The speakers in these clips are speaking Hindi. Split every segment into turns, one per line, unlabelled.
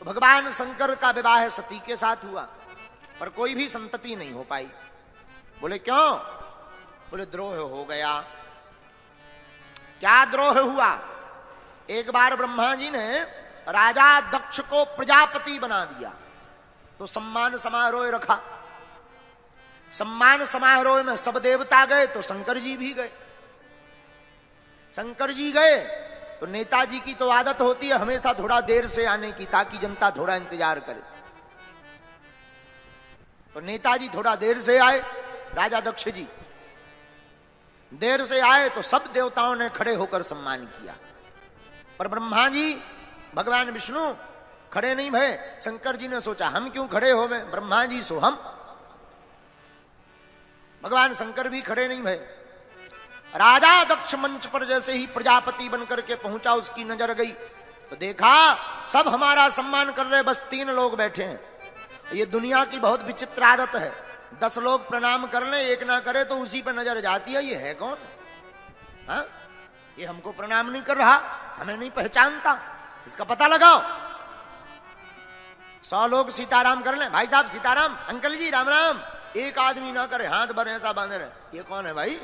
तो भगवान शंकर का विवाह सती के साथ हुआ, पर कोई भी संतति नहीं हो पाई। बोले क्यों? बोले द्रोह हो गया। क्या द्रोह हुआ? एक बार ब्रह्मा जी ने राजा दक्ष को प्रजापति बना दिया, तो सम्मान समारोह रखा। सम्मान समारोह में सब देवता गए तो शंकर जी भी गए। शंकर जी गए तो नेताजी की तो आदत होती है हमेशा थोड़ा देर से आने की, ताकि जनता थोड़ा इंतजार करे। तो नेताजी थोड़ा देर से आए, राजा दक्ष जी देर से आए तो सब देवताओं ने खड़े होकर सम्मान किया, पर ब्रह्मा जी भगवान विष्णु खड़े नहीं भये। शंकर जी ने सोचा हम क्यों खड़े हो गए, ब्रह्मा जी सो हम। भगवान शंकर भी खड़े नहीं भये। राजा दक्ष मंच पर जैसे ही प्रजापति बनकर के पहुंचा, उसकी नजर गई तो देखा सब हमारा सम्मान कर रहे, बस 3 लोग बैठे हैं। ये दुनिया की बहुत विचित्र आदत है, 10 लोग प्रणाम कर ले, एक ना करे तो उसी पर नजर जाती है, ये है कौन? हा? ये हमको प्रणाम नहीं कर रहा, हमें नहीं पहचानता, इसका पता लगाओ। 100 लोग सीताराम कर ले, भाई साहब सीताराम, अंकल जी राम राम, एक आदमी ना करे, हाथ भर ऐसा बांधे रहे, ये कौन है भाई?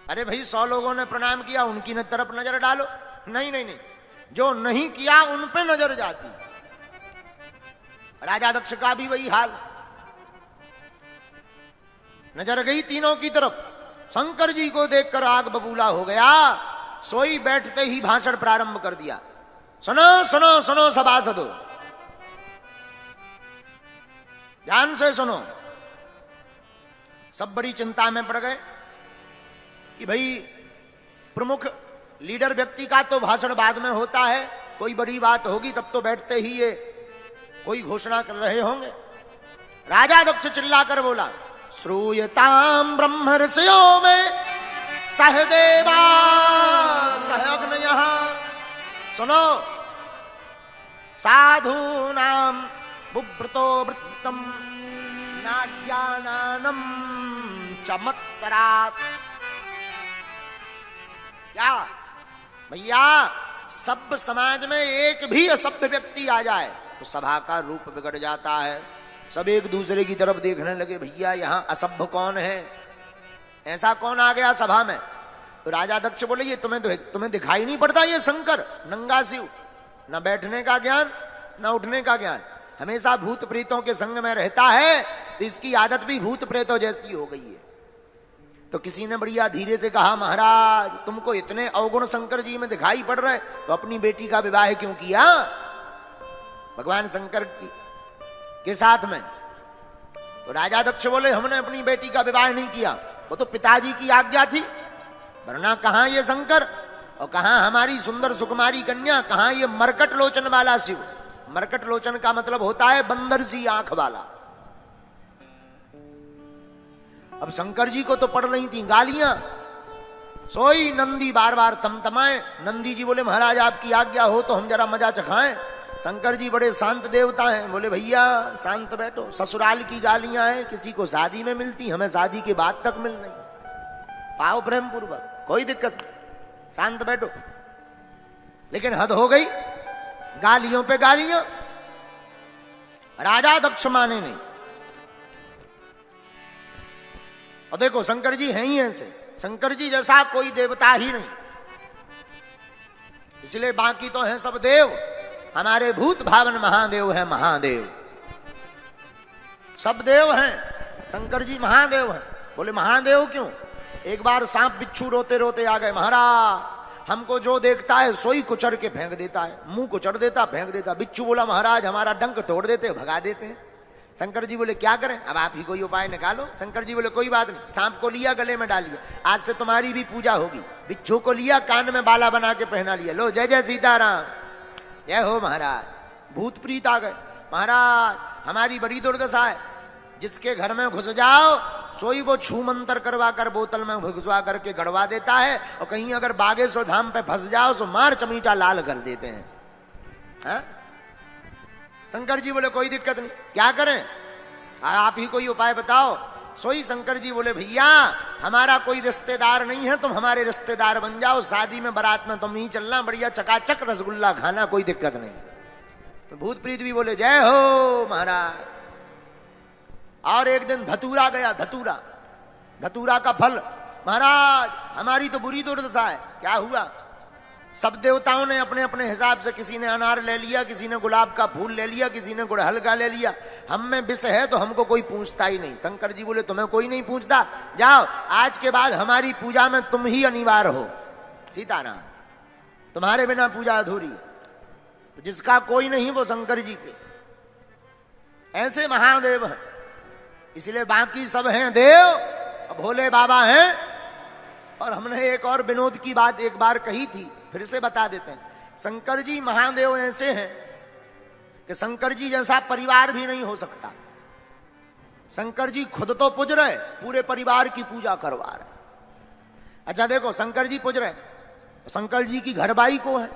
अरे भाई 100 लोगों ने प्रणाम किया, उनकी तरफ नजर डालो। नहीं नहीं नहीं, जो नहीं किया उन पे नजर जाती। राजा दक्ष का भी वही हाल, नजर गई तीनों की तरफ। शंकर जी को देखकर आग बबूला हो गया, सोई बैठते ही भाषण प्रारंभ कर दिया। सुनो सुनो सुनो सभासदों, ध्यान से सुनो। सब बड़ी चिंता में पड़ गए कि भाई प्रमुख लीडर व्यक्ति का तो भाषण बाद में होता है, कोई बड़ी बात होगी तब तो बैठते ही ये कोई घोषणा कर रहे होंगे। राजा दक्ष चिल्लाकर बोला, श्रूयताम ब्रह्म ऋषियों में सहदेवा सहअग्नयः। सुनो, साधु नाम बुभृतो वृत्तम नाज्ञानानम चमत्सरात्। क्या भैया, सब समाज में एक भी असभ्य व्यक्ति आ जाए तो सभा का रूप बिगड़ जाता है। सब एक दूसरे की तरफ देखने लगे, भैया यहां असभ्य कौन है, ऐसा कौन आ गया सभा में? तो राजा दक्ष बोले, ये तुम्हें दिखाई नहीं पड़ता, ये शंकर नंगा शिव, न बैठने का ज्ञान न उठने का ज्ञान, हमेशा भूत प्रेतों के संग में रहता है, तो इसकी आदत भी भूत प्रेतों जैसी हो गई है। तो किसी ने बढ़िया धीरे से कहा, महाराज तुमको इतने अवगुण शंकर जी में दिखाई पड़ रहे तो अपनी बेटी का विवाह क्यों किया भगवान शंकर के साथ में? तो राजा दक्ष बोले, हमने अपनी बेटी का विवाह नहीं किया, वो तो पिताजी की आज्ञा थी, वरना कहां ये शंकर और कहां हमारी सुंदर सुकुमारी कन्या, कहां ये मरकट लोचन वाला शिव। मरकट लोचन का मतलब होता है बंदर सी आंख वाला। अब शंकर जी को तो पड़ रही थी गालियां, सोई नंदी बार बार तमतमाए। नंदी जी बोले, महाराज आपकी आज्ञा हो तो हम जरा मजा चखाएं। शंकर जी बड़े शांत देवता हैं, बोले भैया शांत बैठो, ससुराल की गालियां हैं किसी को शादी में मिलती, हमें शादी के बाद तक मिल रही, पाओ प्रेम पूर्वक, कोई दिक्कत नहीं, शांत बैठो। लेकिन हद हो गई, गालियों पे गालियां। राजा दक्ष माने नहीं। और देखो शंकर जी हैं ही ऐसे, शंकर जी जैसा कोई देवता ही नहीं, इसलिए बाकी तो हैं सब देव, हमारे भूत भावन महादेव है, महादेव सब देव हैं, शंकर जी महादेव हैं। बोले महादेव क्यों? एक बार सांप बिच्छू रोते रोते आ गए, महाराज हमको जो देखता है सोई कुचर के फेंक देता है, मुंह कुचर देता फेंक देता। बिच्छू बोला, महाराज हमारा डंक तोड़ देते भगा देते हैं। शंकर जी बोले, क्या करें, अब आप ही कोई उपाय निकालो। शंकर जी बोले, कोई बात नहीं, सांप को लिया गले में डाल लिया, आज से तुम्हारी भी पूजा होगी। बिच्छू को लिया, कान में बाला बना के पहना लिया, लो जय जय सीताराम, जय हो महाराज। भूत प्रीत आ गए, महाराज हमारी बड़ी दुर्दशा है, जिसके घर में घुस जाओ सोई वो छू मंतर करवा कर बोतल में घुसवा करके गड़वा देता है, और कहीं अगर बागेश्वर धाम पे फंस जाओ तो मार चमीटा लाल कर देते हैं। हा? शंकर जी बोले, कोई दिक्कत नहीं, क्या करें, आप ही कोई उपाय बताओ। सोई शंकर जी बोले, भैया हमारा कोई रिश्तेदार नहीं है, तुम हमारे रिश्तेदार बन जाओ, शादी में बारात में तुम ही चलना, बढ़िया चकाचक रसगुल्ला खाना, कोई दिक्कत नहीं। भूत प्रीत भी बोले जय हो महाराज। और एक दिन धतूरा गया, धतूरा का फल, महाराज हमारी तो बुरी दुर्दशा है। क्या हुआ? सब देवताओं ने अपने अपने हिसाब से, किसी ने अनार ले लिया, किसी ने गुलाब का फूल ले लिया, किसी ने गुड़हल का ले लिया। हम में विष है तो हमको कोई पूछता ही नहीं। शंकर जी बोले तुम्हें कोई नहीं पूछता, जाओ आज के बाद हमारी पूजा में तुम ही अनिवार्य हो। सीताराम, तुम्हारे बिना पूजा अधूरी। तो जिसका कोई नहीं वो शंकर जी के ऐसे महादेव है, इसलिए बाकी सब हैं देव, भोले बाबा हैं। और हमने एक और विनोद की बात एक बार कही थी, फिर से बता देते हैं। शंकर जी महादेव ऐसे हैं कि शंकर जी जैसा परिवार भी नहीं हो सकता। शंकर जी खुद तो पूज रहे, पूरे परिवार की पूजा करवा रहे। अच्छा देखो, शंकर जी पूज रहे, शंकर जी की घरबाई को है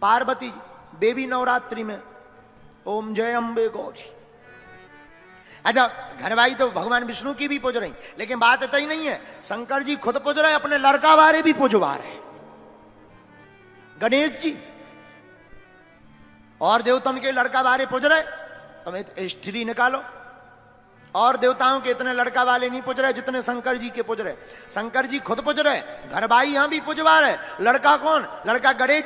पार्वती जी, देवी नवरात्रि में ओम जय अम्बे गौरी। अच्छा घरवाई तो भगवान विष्णु की भी पूज रही, लेकिन बात इतना ही नहीं है। शंकर जी खुद पूज रहे, अपने लड़का बारे भी पूजवा रहे, गणेश जी। और देवताओं के लड़का बारे पूज रहे, तुम हिस्ट्री निकालो। और देवताओं के इतने लड़का वाले नहीं पूज रहे जितने शंकर जी के पूज रहे। शंकर जी खुद पूज रहे, घरबाई यहां भी पूजवा रहे। लड़का कौन? लड़का गणेश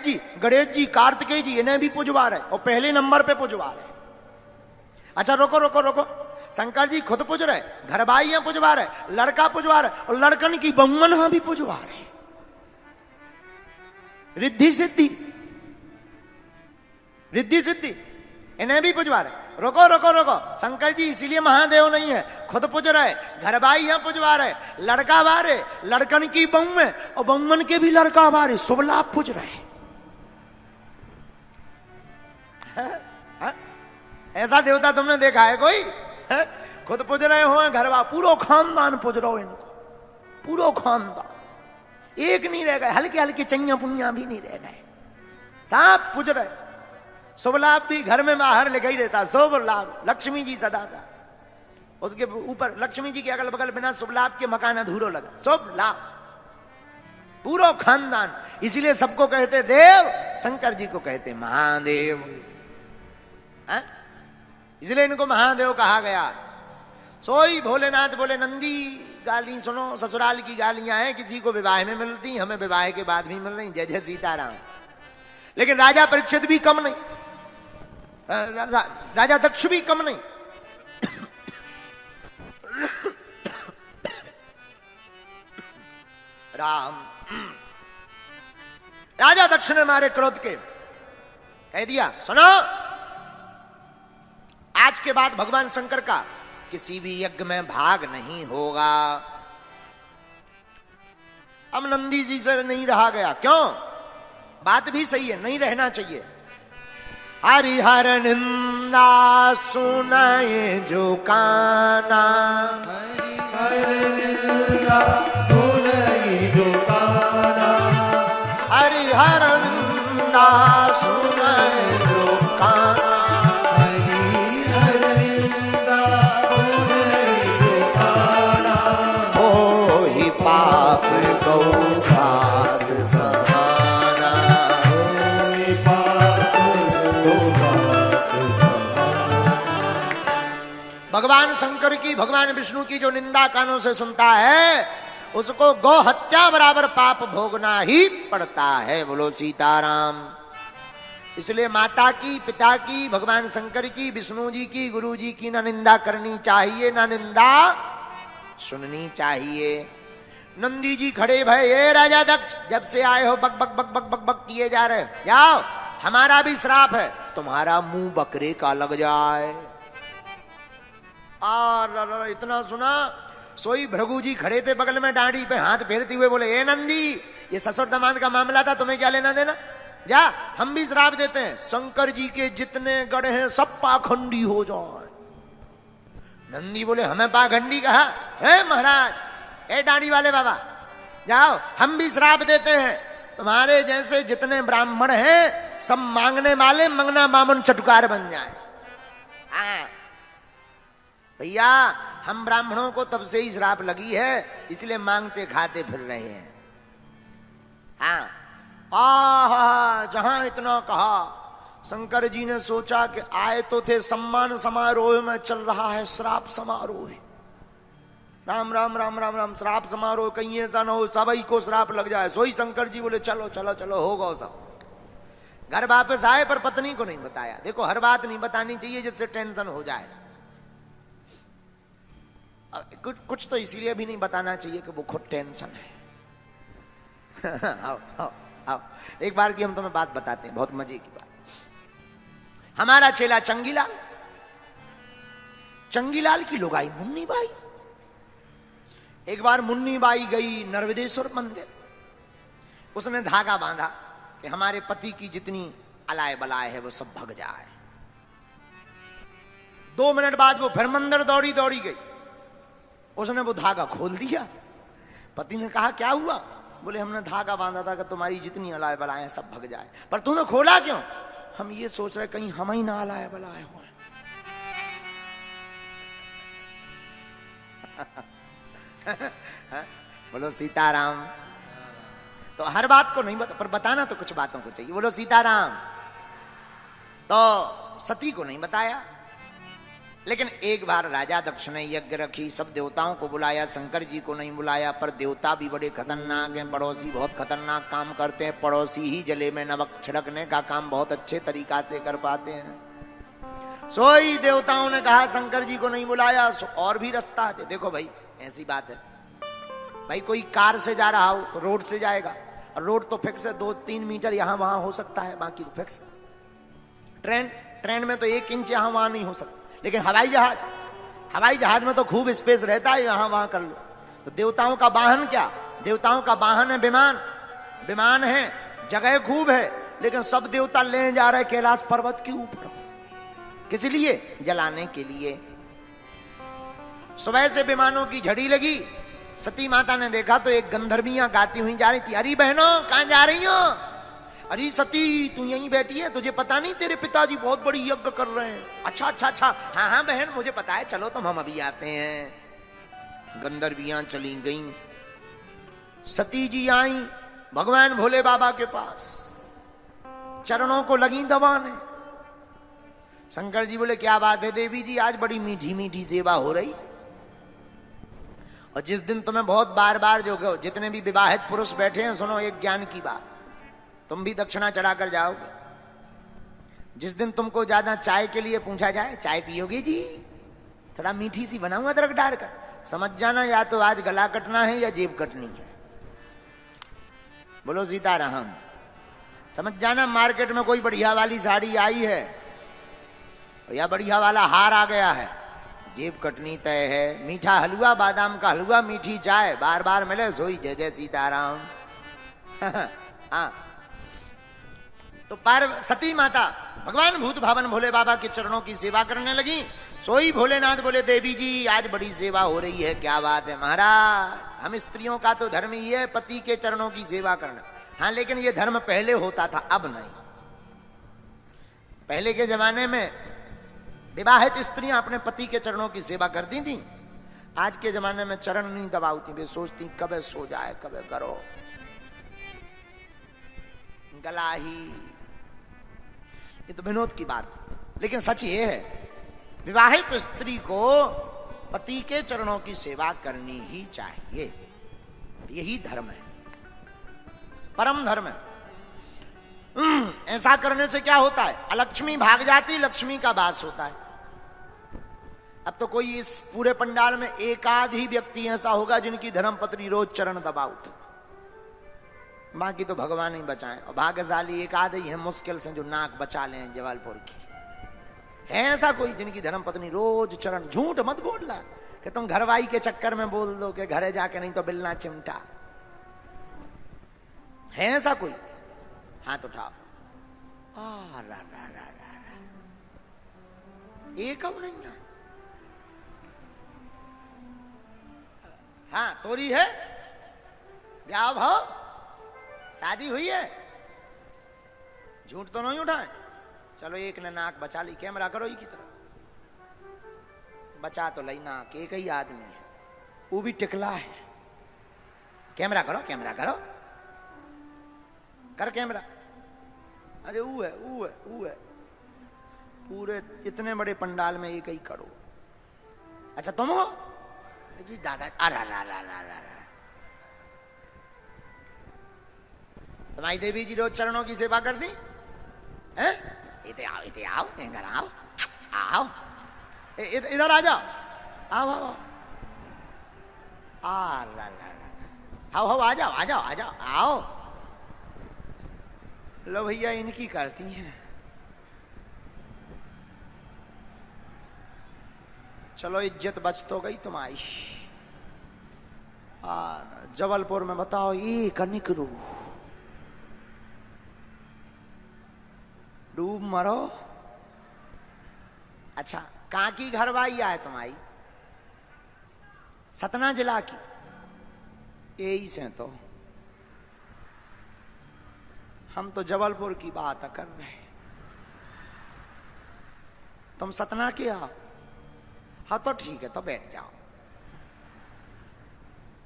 जी, कार्तिकेय जी, इन्हें भी पूजवा रहे और पहले नंबर पे पूजवा रहे। अच्छा रोको, शंकर जी खुद पूज रहे, घरबाई यहां पूजवा रहे, लड़का पूजवा रहे, और लड़कन की बहुमन यहां भी पूजवा रहे। रिद्धि सिद्धि इन्हें भी पूजवा रहे। रोको, शंकर जी इसीलिए महादेव नहीं है, खुद पूज रहे, घरबाई यहां पूजवा रहे, लड़का बारे, लड़कन की बहु में, और बहुमन के भी लड़का बारे, शुभ लाभ पूज रहे। ऐसा देवता तुमने देखा है कोई? है? खुद पूज रहे हो, घरवा, पूरा खानदान पूज रहे हो इनको, पूरा खानदान, एक नहीं रह गए, हल्के हल्के चैया पुनिया भी नहीं रह गए, सब पूज रहे। शुभ लाभ भी घर में बाहर लिखा ही रहता, शुभ लाभ, लक्ष्मी जी सदा सा, उसके ऊपर लक्ष्मी जी के अगल बगल बिना शुभ लाभ के मकान अधूरो लगा, शुभ लाभ, पूरा खानदान। इसीलिए सबको कहते देव, शंकर जी को कहते महादेव, इसलिए इनको महादेव कहा गया। सोई भोलेनाथ बोले नंदी गाली सुनो, ससुराल की गालियां हैं, किसी को विवाह में मिलती, हमें विवाह के बाद भी मिल रही, जय जय सीताराम। लेकिन राजा परीक्षित भी कम नहीं, राजा दक्ष भी कम नहीं। राम, राजा दक्ष ने मारे क्रोध के कह दिया सुनो, आज के बाद भगवान शंकर का किसी भी यज्ञ में भाग नहीं होगा। अब नंदी जी से नहीं रहा गया, क्यों? बात भी सही है, नहीं रहना चाहिए। हरिहर निंदा सुनाए जो काना, हरिहर निंदा सुनाए जो काना, हरिहर निंदा सुनाए जो काना, हरिहर निंदा सुनाए जो काना, हो ही पाप गौघात समाना, हो ही पाप गौघात समाना। भगवान शंकर की, भगवान विष्णु की जो निंदा कानों से सुनता है, उसको गौ हत्या बराबर पाप भोगना ही पड़ता है। बोलो सीताराम। इसलिए माता की, पिता की, भगवान शंकर की, विष्णु जी की, गुरु जी की ना निंदा करनी चाहिए, ना निंदा सुननी चाहिए। नंदी जी खड़े भय, ये राजा दक्ष जब से आए हो बक बक बक बक बक बक किए जा रहे, जाओ, हमारा भी श्राप है, तुम्हारा मुंह बकरे का लग जाए। और इतना सुना, सोई भृगु जी खड़े थे बगल में, डांडी पे हाथ फेरते हुए बोले, ए नंदी, ये ससुर दामाद का मामला था, तुम्हें क्या लेना देना, जा, हम भी श्राप देते हैं, शंकर जी के जितने गढ़ हैं सब पाखंडी हो जाए। नंदी बोले, हमें पाखंडी कहा है महाराज? ए डांडी वाले बाबा, जाओ, हम भी श्राप देते हैं, तुम्हारे जैसे जितने ब्राह्मण हैं सब मांगने वाले मंगना बामन चटुकार बन जाए। हाँ भैया, हम ब्राह्मणों को तब से ही श्राप लगी है, इसलिए मांगते खाते फिर रहे हैं। हाँ, जहां इतना कहा, शंकर जी ने सोचा कि आए तो थे सम्मान समारोह में, चल रहा है श्राप समारोह। राम राम राम राम राम, श्राप समारोह कहीं ऐसा ना हो सभी को श्राप लग जाए। सोई शंकर जी बोले चलो चलो चलो होगा सब। घर वापस आए पर पत्नी को नहीं बताया। देखो हर बात नहीं बतानी चाहिए जिससे टेंशन हो जाए। कुछ तो इसीलिए भी नहीं बताना चाहिए कि वो खुद टेंशन है। आओ आओ आओ, एक बार की हम तुम्हें बात बताते हैं, बहुत मजे की बात। हमारा चेला चंगीलाल, चंगीलाल की लुगाई मुन्नी बाई। एक बार मुन्नी बाई गई नर्मदेश्वर मंदिर। उसने धागा बांधा कि हमारे पति की जितनी अलाय बलाय है वो सब भग जाए। 2 मिनट बाद वो फिर मंदिर दौड़ी दौड़ी गई। उसने वो धागा खोल दिया। पति ने कहा क्या हुआ? बोले हमने धागा बांधा था कि तुम्हारी जितनी अलाय बलाय है सब भग जाए। पर तूने खोला क्यों? हम ये सोच रहे कहीं हम ही ना अलाय बलाय हो। बोलो सीताराम। तो हर बात को नहीं बता, पर बताना तो कुछ बातों को चाहिए। बोलो सीताराम। तो सती को नहीं बताया, लेकिन एक बार राजा दक्ष ने यज्ञ रखी, सब देवताओं को बुलाया, शंकर जी को नहीं बुलाया। पर देवता भी बड़े खतरनाक हैं, पड़ोसी बहुत खतरनाक काम करते हैं। पड़ोसी ही जले में नमक छिड़कने का काम बहुत अच्छे तरीका से कर पाते हैं। सोई देवताओं ने कहा शंकर जी को नहीं बुलाया, और भी रास्ता है। देखो भाई ऐसी बात है भाई, कोई कार से जा रहा हो तो रोड से जाएगा, और रोड तो फिक्स है, 2-3 मीटर यहां वहां हो सकता है, बाकी तो फिक्स है। ट्रेन में तो 1 इंच यहां वहां नहीं हो सकता। लेकिन हवाई जहाज में तो खूब स्पेस रहता है, यहां वहां कर लो। तो देवताओं का वाहन क्या? देवताओं का वाहन है विमान। विमान है, जगह खूब है, लेकिन सब देवता ले जा रहे कैलाश पर्वत के ऊपर। किस लिए? जलाने के लिए। सुबह से विमानों की झड़ी लगी। सती माता ने देखा तो एक गंधर्वियां गाती हुई जा रही थी। अरे बहनों कहां जा रही हो? अरे सती तू यहीं बैठी है, तुझे पता नहीं तेरे पिताजी बहुत बड़ी यज्ञ कर रहे हैं? अच्छा अच्छा अच्छा, हाँ हाँ बहन मुझे पता है, चलो तुम हम अभी आते हैं। गंधर्वियां चली गईं। सती जी आई भगवान भोले बाबा के पास, चरणों को लगी दबाने। शंकर जी बोले क्या बात है देवी जी, आज बड़ी मीठी मीठी सेवा हो रही। और जिस दिन तुम्हें बहुत बार बार जो जितने भी विवाहित पुरुष बैठे हैं, सुनो एक ज्ञान की बात, तुम भी दक्षिणा चढ़ाकर जाओगे। जिस दिन तुमको ज्यादा चाय के लिए पूछा जाए, चाय पियोगे जी? थोड़ा मीठी सी बनाऊं अदरक डालकर, समझ जाना या तो आज गला कटना है या जेब कटनी है। बोलो सीताराम। समझ जाना मार्केट में कोई बढ़िया वाली साड़ी आई है या बढ़िया वाला हार आ गया है, जेब कटनी तय है। मीठा हलवा, बादाम का हलवा, मीठी चाय बार बार मिले, सोई जय जय सीताराम। हाँ तो पार सती माता भगवान भूत भावन भोले बाबा के चरणों की सेवा करने लगी। सोई भोलेनाथ बोले देवी जी आज बड़ी सेवा हो रही है। क्या बात है महाराज, हम स्त्रियों का तो धर्म ही है पति के चरणों की सेवा करना। हाँ लेकिन ये धर्म पहले होता था, अब नहीं। पहले के जमाने में विवाहित स्त्रियां अपने पति के चरणों की सेवा करती थी। आज के जमाने में चरण नहीं दबाती, वे सोचती कब सो जाए कब करो, गला ही। ये तो विनोद की बात, लेकिन सच ये है विवाहित स्त्री को पति के चरणों की सेवा करनी ही चाहिए। यही धर्म है, परम धर्म है। ऐसा करने से क्या होता है? अलक्ष्मी भाग जाती, लक्ष्मी का वास होता है। अब तो कोई इस पूरे पंडाल में एक आध ही व्यक्ति ऐसा होगा जिनकी धर्मपत्नी रोज चरण दबाउत, बाकी तो भगवान ही बचाए। और भाग्यशाली एक आध ही है मुश्किल से जो नाक बचा लें जबलपुर की। है ऐसा कोई जिनकी धर्मपत्नी रोज चरण? झूठ मत बोलना कि तुम घरवाई के चक्कर में बोल दो कि घरे जाके नहीं तो बिलना चिमटा। है ऐसा कोई? हाथ उठाओ। एक अब नहीं है। हाँ तोरी है, ब्याह भाव, शादी हुई है, झूठ तो नहीं उठाए। चलो एक ने नाक बचा ली, कैमरा करो ही की तरह बचा तो लई नाक। एक ही आदमी है, वो भी टिकला है। कैमरा करो, कैमरा करो, कर कैमरा। अरे वो है, वो है, वो है। पूरे इतने बड़े पंडाल में एक ही करो। अच्छा तुम हो जी दादा? अरा रा रा रा रा रा। तुम्हारी देवी जी रोज चरणों की सेवा कर दी है? इधर आओ, इधर आओ, इधर आओ, आओ, इधर आ जाओ, आओ आओ आओ, आ ला ला ला, आओ आओ, आ जाओ आ जाओ आ जाओ, आओ। लो भैया इनकी करती हैं। चलो इज्जत बच तो गई तुम्हारी। जबलपुर में बताओ एक निकरू डूब मरो। अच्छा कहाँ की घरवाई है तुम्हारी? सतना जिला की? यही से तो हम तो जबलपुर की बात कर रहे हैं। तुम सतना के आओ? हाँ तो ठीक है, तो बैठ जाओ।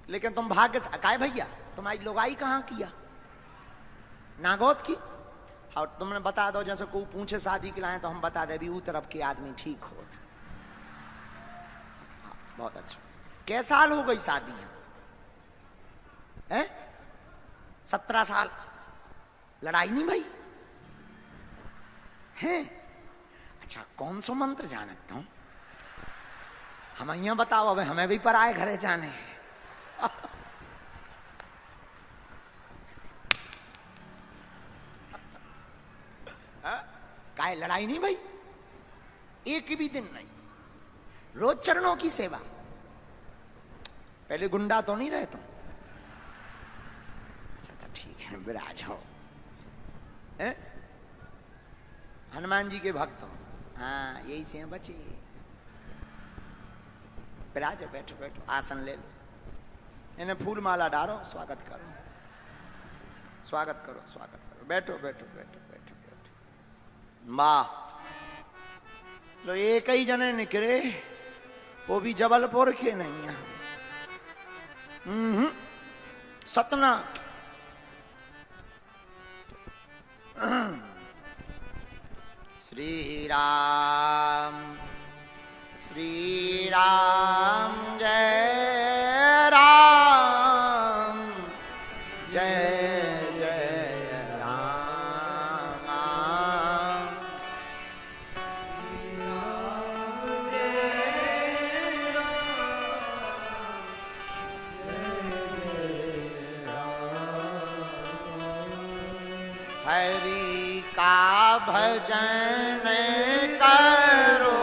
लेकिन तुम भाग्य से काय भैया तुम्हारी लोगाई कहाँ किया? नागौद की? और तुमने बता दो, जैसे कोई पूछे शादी के लाए तो हम बता दे भी वो तरफ के आदमी ठीक हो। बहुत अच्छा। कै साल हो गई शादी है? 17 साल। लड़ाई नहीं भाई है? अच्छा कौन सा मंत्र जानता हूं? हम यहाँ बताओ, अब हमें भी पर आए घरे जाने। काय लड़ाई नहीं भाई, एक भी दिन नहीं, रोज चरणों की सेवा। पहले गुंडा तो नहीं रहे तुम? अच्छा तो ठीक है, विराज हो। हनुमान जी के भक्त हो? हाँ यही से हैं बचे। विराज, बैठो बैठो, आसन ले लो, इन्हें फूल माला डालो, स्वागत करो, स्वागत करो, स्वागत करो, बैठो बैठो बैठो बैठो बैठो। माँ लो एक ही जने निकले, वो भी जबलपुर के नहीं है, सतना। श्री राम श्री राम जय राम जय जय राम। हरि का भजन करो,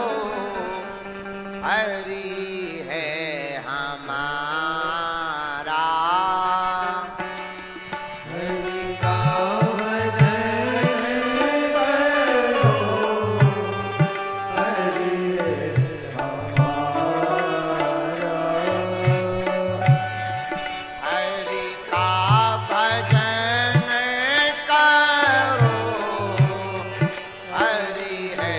हरि है हमारा। हरि का भजन करो, हरि है हमारा। हरि का भजन करो, हरि है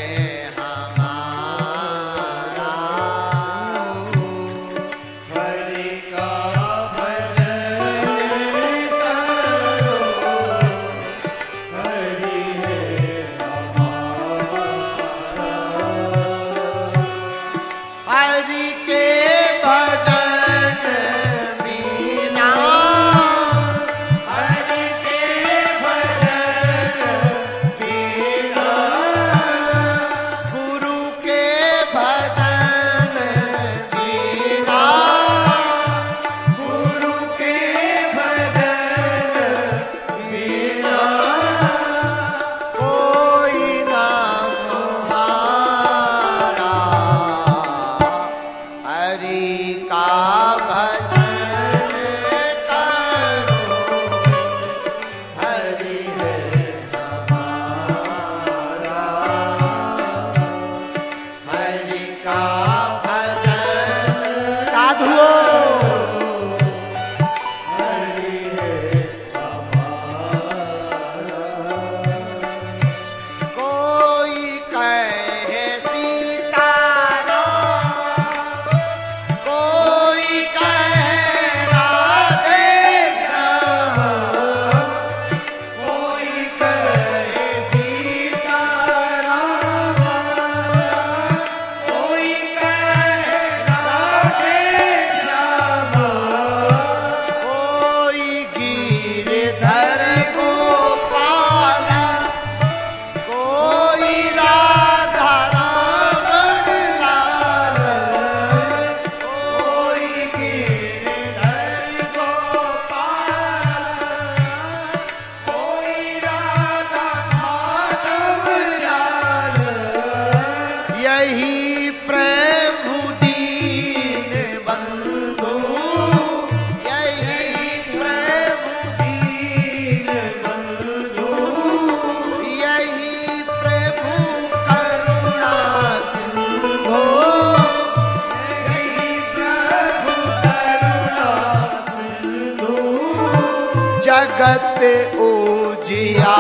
जगत उजियारा,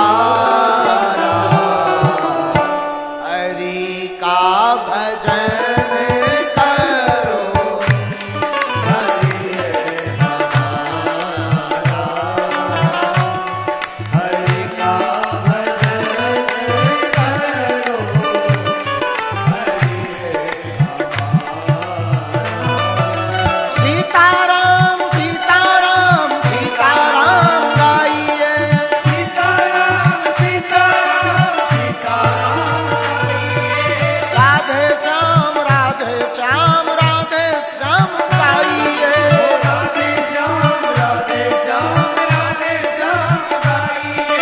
हरि का भजन करो, हरि है हमारा, हरि का भजन करो, हरि है हमारा। सीताराम सीताराम सीताराम गाइए, सीताराम सीताराम सीताराम गाइए, राधे श्याम राधे श्याम राधे श्याम गाइए, राधे श्याम राधे श्याम राधे श्याम गाइए।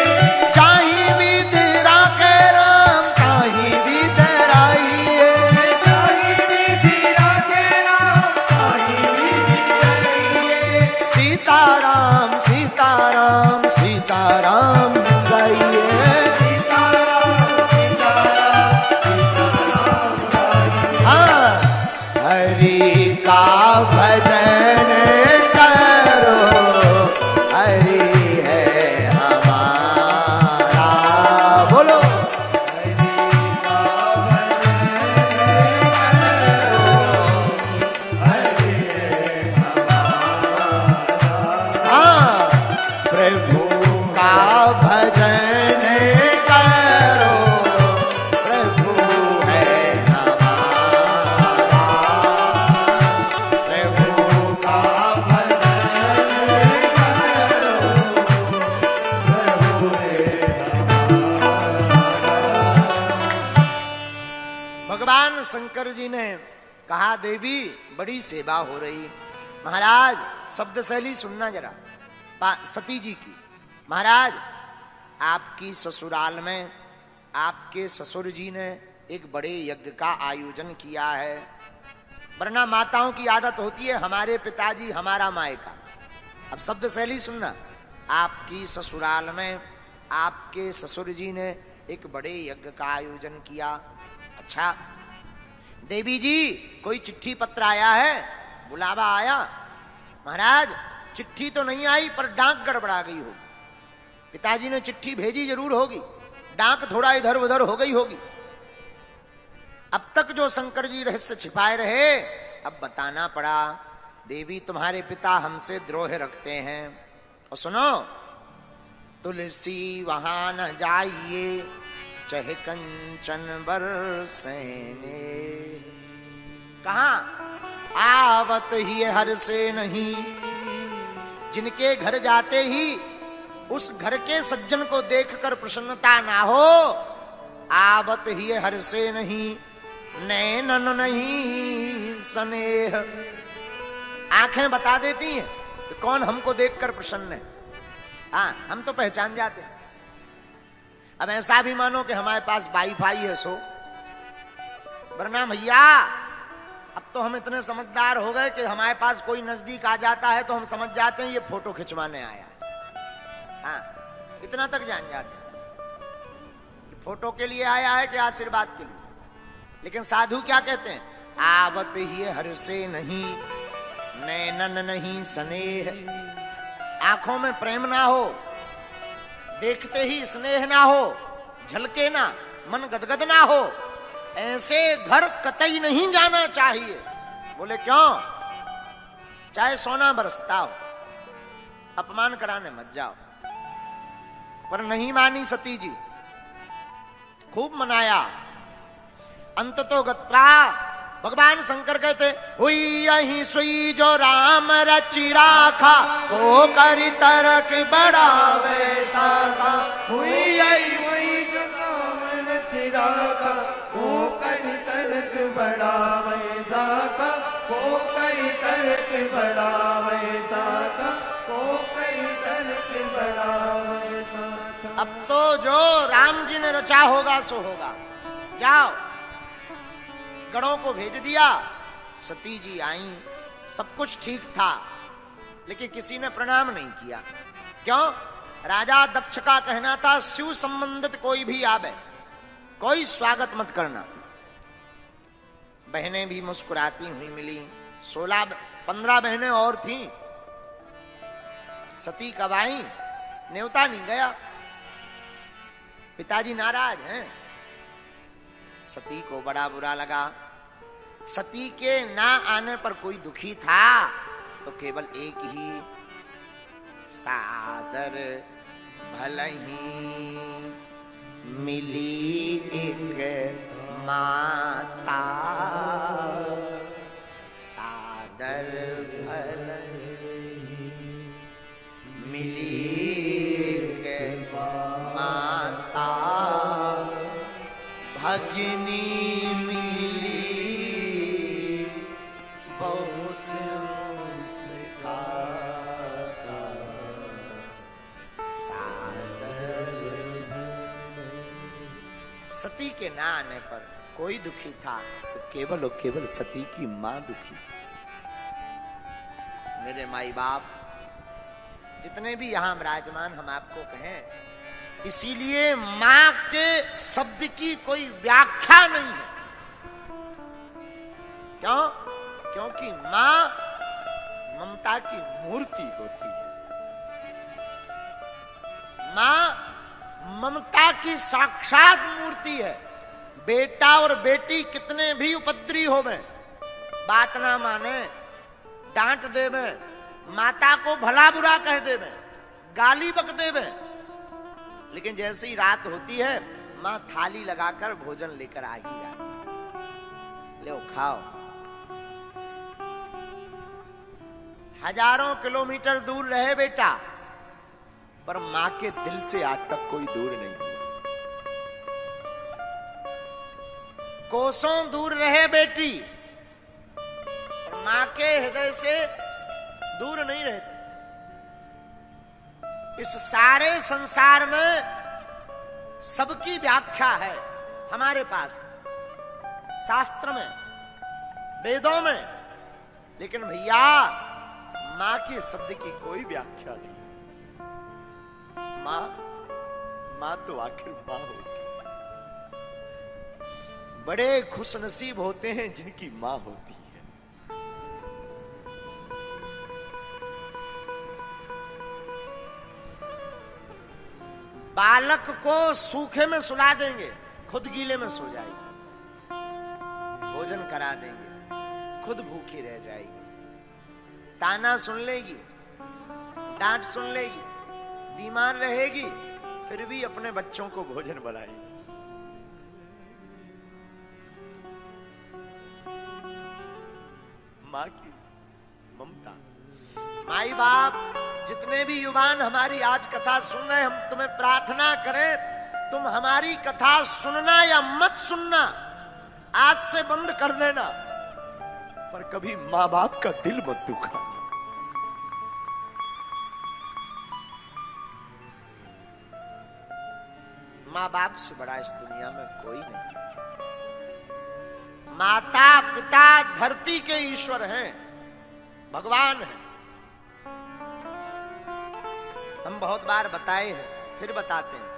चाहि विधि राखे राम ताहि विधि राइए, चाहि विधि राखे राम ताहि विधि राइए। सीताराम सीताराम सीताराम गाइए, सीताराम सीताराम सीताराम गाइए। हाँ, हरि का भजन करो, हरि है हमारा। बोलो, हरि का भजन करो, हरि है हमारा। हाँ, प्रभु का भजन करो, प्रभु है हमारा, प्रभु का भजन करो, प्रभु है हमारा। भगवान शंकर जी ने कहा, देवी बड़ी सेवा हो रही। महाराज शब्द शैली सुनना जरा सती जी की। महाराज, आपकी ससुराल में आपके ससुर जी ने एक बड़े यज्ञ का आयोजन किया है। वरना माताओं की आदत होती है हमारे पिताजी हमारा मायका। अब शब्द शैली सुनना, आपकी ससुराल में आपके ससुर जी ने एक बड़े यज्ञ का आयोजन किया। अच्छा देवी जी, कोई चिट्ठी पत्र आया है, बुलावा आया? महाराज चिट्ठी तो नहीं आई, पर डाक गड़बड़ा गई होगी। पिताजी ने चिट्ठी भेजी जरूर होगी, डाक थोड़ा इधर उधर हो गई होगी। अब तक जो शंकर जी रहस्य छिपाए रहे, अब बताना पड़ा। देवी तुम्हारे पिता हमसे द्रोह रखते हैं। और सुनो, तुलसी वहां न जाइए, चहे कंचन बरसेने। कहां? आवत ही हर से नहीं। जिनके घर जाते ही उस घर के सज्जन को देखकर प्रसन्नता ना हो, आवत ही हर से नहीं, नैनन नहीं स्नेह। आंखें बता देती हैं कि कौन हमको देखकर प्रसन्न है। हाँ, हम तो पहचान जाते हैं। अब ऐसा भी मानो कि हमारे पास वाईफाई है सो, वरना भैया अब तो हम इतने समझदार हो गए कि हमारे पास कोई नजदीक आ जाता है तो हम समझ जाते हैं ये फोटो खिंचवाने आया है। हाँ, इतना तक जान जाते हैं कि फोटो के लिए आया है कि आशीर्वाद के लिए। लेकिन साधु क्या कहते हैं? आवत ही हर से नहीं, नैनन नहीं स्नेह। आंखों में प्रेम ना हो, देखते ही स्नेह ना हो, झलके ना, मन गदगद ना हो, ऐसे घर कतई नहीं जाना चाहिए। बोले क्यों? चाहे सोना बरसता हो, अपमान कराने मत जाओ। पर नहीं मानी सती जी, खूब मनाया। अंत तो गत्वा भगवान शंकर कहते, हुई यही सुई जो राम रचि राखा, को करी तरक बड़ा वैसा था। हुई यही सुई जो राम रचि राखा, को करी तरक बड़ा वैसा था, को करी तरक बड़ा वैसा था, को करी तरक बड़ा वैसा था। अब तो जो राम जी ने रचा होगा सो होगा। जाओ, गणों को भेज दिया। सती जी आई, सब कुछ ठीक था, लेकिन किसी ने प्रणाम नहीं किया। क्यों? राजा दक्ष का कहना था, शिव संबंधित कोई भी आवे, कोई स्वागत मत करना। बहनें भी मुस्कुराती हुई मिली। 15 बहनें और थीं। सती कब आई? न्योता नहीं गया, पिताजी नाराज हैं। सती को बड़ा बुरा लगा। सती के ना आने पर कोई दुखी था तो केवल एक ही, सादर भलही मिली एक माता, सादर भलही मिली एक माता, भगिनी मिली बहुत मुस्काता, सती के ना आने पर कोई दुखी था तो केवल और केवल सती की मां दुखी। मेरे माई बाप जितने भी यहां विराजमान, हम आपको कहें, इसीलिए मां के शब्द की कोई व्याख्या नहीं है। क्यों? क्योंकि मां ममता की मूर्ति होती है। मां ममता की साक्षात मूर्ति है। बेटा और बेटी कितने भी उपद्रवी होवे, बात ना माने, डांट देवे, माता को भला बुरा कह देवे, गाली बक देवे, लेकिन जैसे ही रात होती है मां थाली लगाकर भोजन लेकर आ ही जाती। ले खाओ। हजारों किलोमीटर दूर रहे बेटा, पर मां के दिल से आज तक कोई दूर नहीं हुआ। कोसों दूर रहे बेटी, पर मां के हृदय से दूर नहीं रहती। इस सारे संसार में सबकी व्याख्या है हमारे पास, शास्त्र में, वेदों में, लेकिन भैया मां के शब्द की कोई व्याख्या नहीं। मां तो आखिर मां होती। बड़े खुश नसीब होते हैं जिनकी मां होती है। बालक को सूखे में सुला देंगे, खुद गीले में सो जाएगी। भोजन करा देंगे, खुद भूखी रह जाएगी। ताना सुन लेगी, डांट सुन लेगी, बीमार रहेगी, फिर भी अपने बच्चों को भोजन बनाएगी। मां की ममता। माई बाप जितने भी युवान हमारी आज कथा सुन रहे, हम तुम्हें प्रार्थना करें, तुम हमारी कथा सुनना या मत सुनना आज से बंद कर देना, पर कभी मां बाप का दिल मत दुखाना। मां बाप से बड़ा इस दुनिया में कोई नहीं। माता पिता धरती के ईश्वर हैं, भगवान हैं। हम बहुत बार बताए हैं, फिर बताते हैं।